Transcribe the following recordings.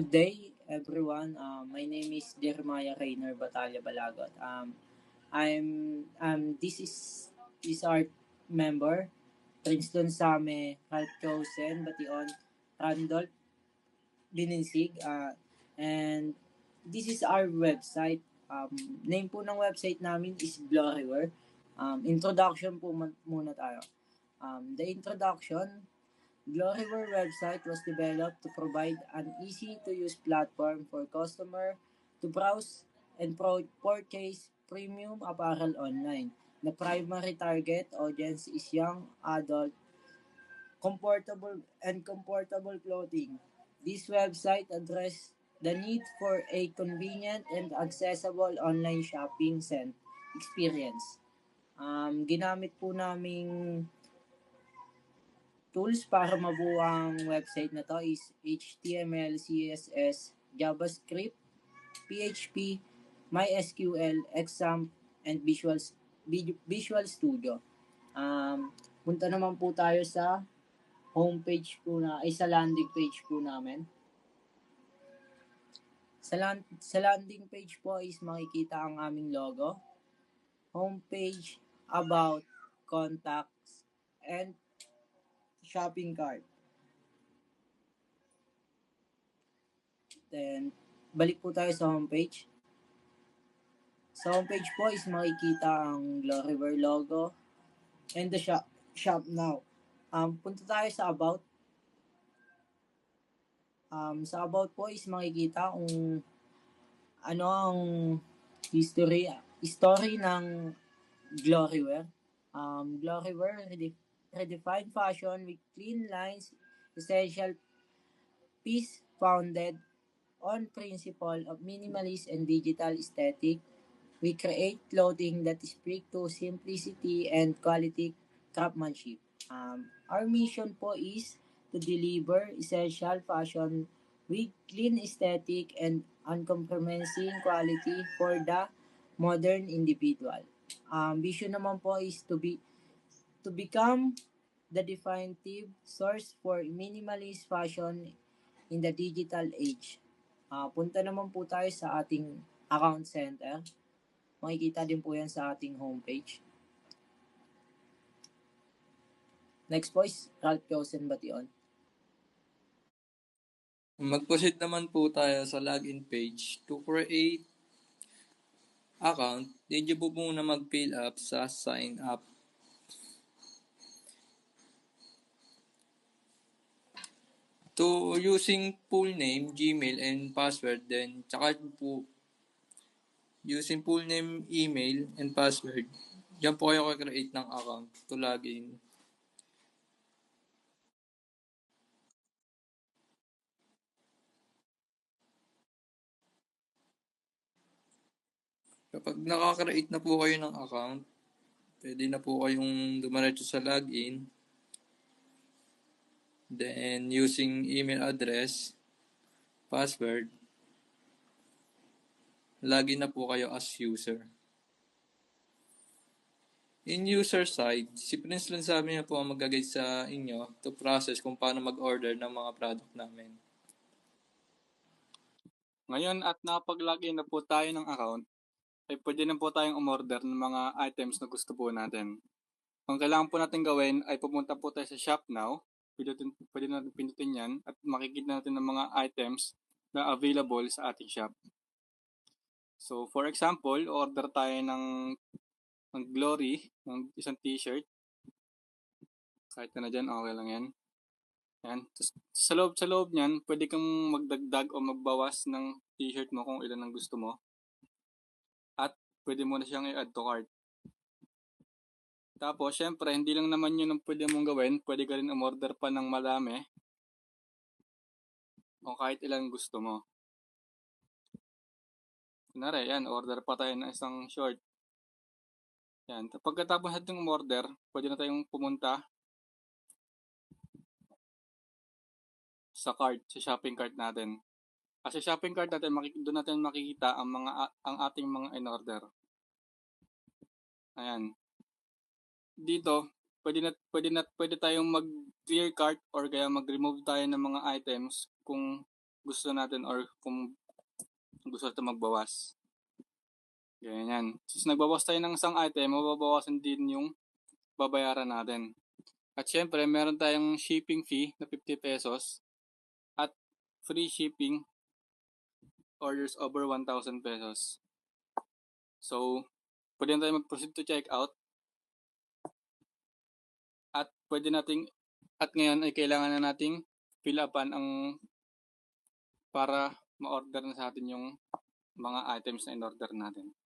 Good day, everyone. My name is Jeremiah Rainer Batalla Balagot. This is our member, Princeton Same, Ralph Chosen, Bation, Randolph Bininsig, and this is our website. Name po ng website namin is Blurriwer. Introduction po muna tayo. The introduction, Glorywear website was developed to provide an easy-to-use platform for customer to browse and purchase premium apparel online. The primary target audience is young, adult, comfortable clothing. This website addresses the need for a convenient and accessible online shopping experience. Ginamit po naming tools para mabuo ang website na to is HTML, CSS, JavaScript, PHP, MySQL, XAMPP, and Visual Studio. Punta naman po tayo sa homepage po sa landing page po namin. Sa landing page po is makikita ang aming logo, homepage, about, contacts, and shopping cart. Then, balik po tayo sa homepage. Sa homepage po is makikita ang Glorywear logo and the shop now. Punta tayo sa about. Sa about po is makikita kung ano ang story ng Glorywear. Glorywear redefined fashion with clean lines, essential piece founded on principle of minimalist and digital aesthetic. We create clothing that speak to simplicity and quality craftsmanship. Our mission po is to deliver essential fashion with clean aesthetic and uncompromising quality for the modern individual. Vision naman po is to become the definitive source for minimalist fashion in the digital age. Punta naman po tayo sa ating account center. Makikita din po yan sa ating homepage. Next po is Ralph Chosen Bation. Mag-proceed naman po tayo sa login page. To create account, need nyo po muna mag-fill up sa sign up. To using full name, Gmail, and password, then tsaka po using full name, email, and password, diyan po kayo create ng account to login. Kapag nakaka-create na po kayo ng account, pwede na po kayong dumiretso sa login. Then, using email address, password, login na po kayo as user. In user side, si Prince lang sabi niya po ang mag-guide sa inyo to process kung paano mag-order ng mga product namin. Ngayon at nakapag-login na po tayo ng account, ay pwede na po tayong umorder ng mga items na gusto po natin. Ang kailangan po natin gawin ay pumunta po tayo sa Shop Now. Pwede natin pindutin yan at makikita natin ng mga items na available sa ating shop. So for example, order tayo ng Glory, ng isang t-shirt. Kahit na dyan, okay lang yan. Yan. Sa loob niyan, pwede kang magdagdag o magbawas ng t-shirt mo kung ilan ang gusto mo. At pwede mo na siyang i-add to cart. Tapos, syempre, hindi lang naman yun ang pwede mong gawin. Pwede ka rin umorder pa ng marami o kahit ilang gusto mo. Kunwari, yan, order pa tayo ng isang short. Yan. Pagkatapos natin umorder, pwede na tayong pumunta sa cart, sa shopping cart natin. Kasi shopping cart natin, doon natin makikita ang ating mga in-order. Ayan. Dito, pwede tayong mag-clear cart or kaya mag-remove tayo ng mga items kung gusto natin or kung gusto natin magbawas. Ganyan. Since nagbawas tayo ng isang item, mababawasan din yung babayaran natin. At syempre, meron tayong shipping fee na 50 pesos at free shipping orders over 1,000 pesos. So, pwede na tayo mag-proceed to check out. At ngayon ay kailangan na nating fill upan para ma-order na sa atin yung mga items na in-order natin.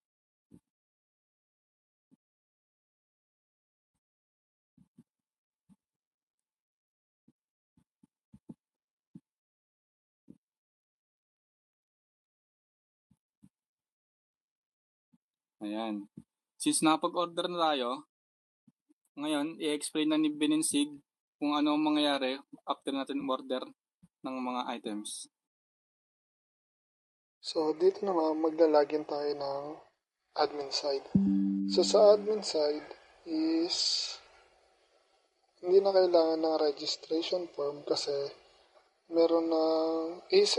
Ayan. Since napag-order na tayo, ngayon, i-explain na ni Beninsig kung ano ang mangyayari after natin order ng mga items. So, dito naman maglalagin tayo ng admin side. So, sa admin side is hindi na kailangan ng registration form kasi meron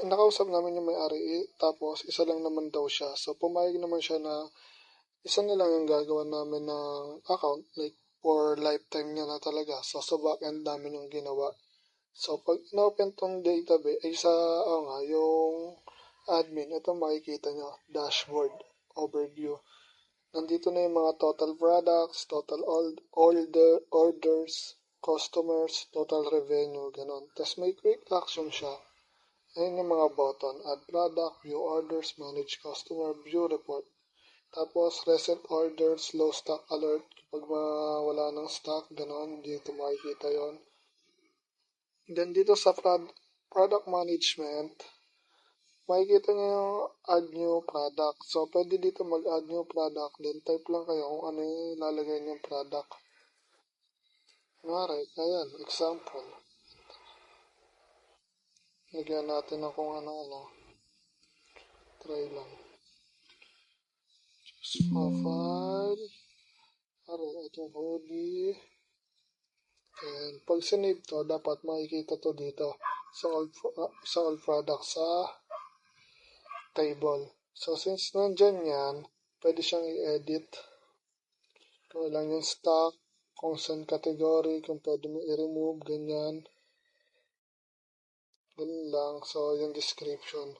nakausap namin yung may-ari, tapos isa lang naman daw siya. So, pumayag naman siya na isa na lang yung gagawa namin ng account, like for lifetime niya na talaga. So, sa backend namin yung ginawa. So, pag in-open tong database, yung admin, ito makikita nyo, dashboard, overview. Nandito na yung mga total products, total orders, customers, total revenue, ganon. Tapos may quick action siya. Ayun yung mga button, add product, view orders, manage customer, view report. Tapos recent orders, low stock alert, kapag wala ng stock, ganon, dito makikita yon. Then dito sa product management, makikita nyo yung add new product. So, pwede dito mag-add new product. Then, type lang kayo kung ano yung ilalagay nyo yung product. Alright, ayan, example. Lagyan natin na kung ano. Try lang. Choose file. Alright, itong hoodie. And pag sinave to, dapat makikita to dito sa all products sa table. So, since nandyan yan, pwede siyang i-edit. Kung lang yung stock, kung saan category, kung pwede mo i-remove, ganyan. Ganun lang. So, yung description.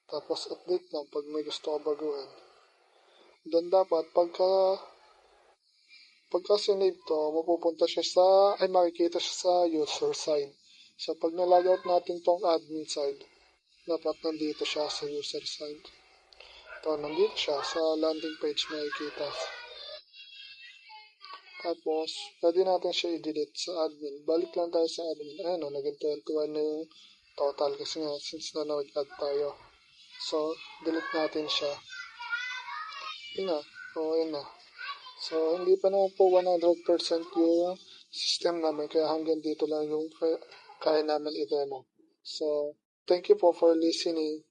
Tapos, update lang pag may gusto ka baguhin. Doon dapat, pagka sinave to, mapupunta siya makikita siya sa user side. So, pag nalogout natin tong admin side, dapat nandito siya sa user side. Ito, nandito siya sa landing page makikita. Tapos, pwede natin siya i-delete sa admin. Balik lang tayo sa admin. Ayan o, naging 21 na yung total kasi nga, since na nag-add tayo. So, delete natin siya. Yun na. Yun na. So, hindi pa naman po 100% yung system namin. Kaya hanggang dito lang yung kaya namin i-demo. So, thank you po for listening.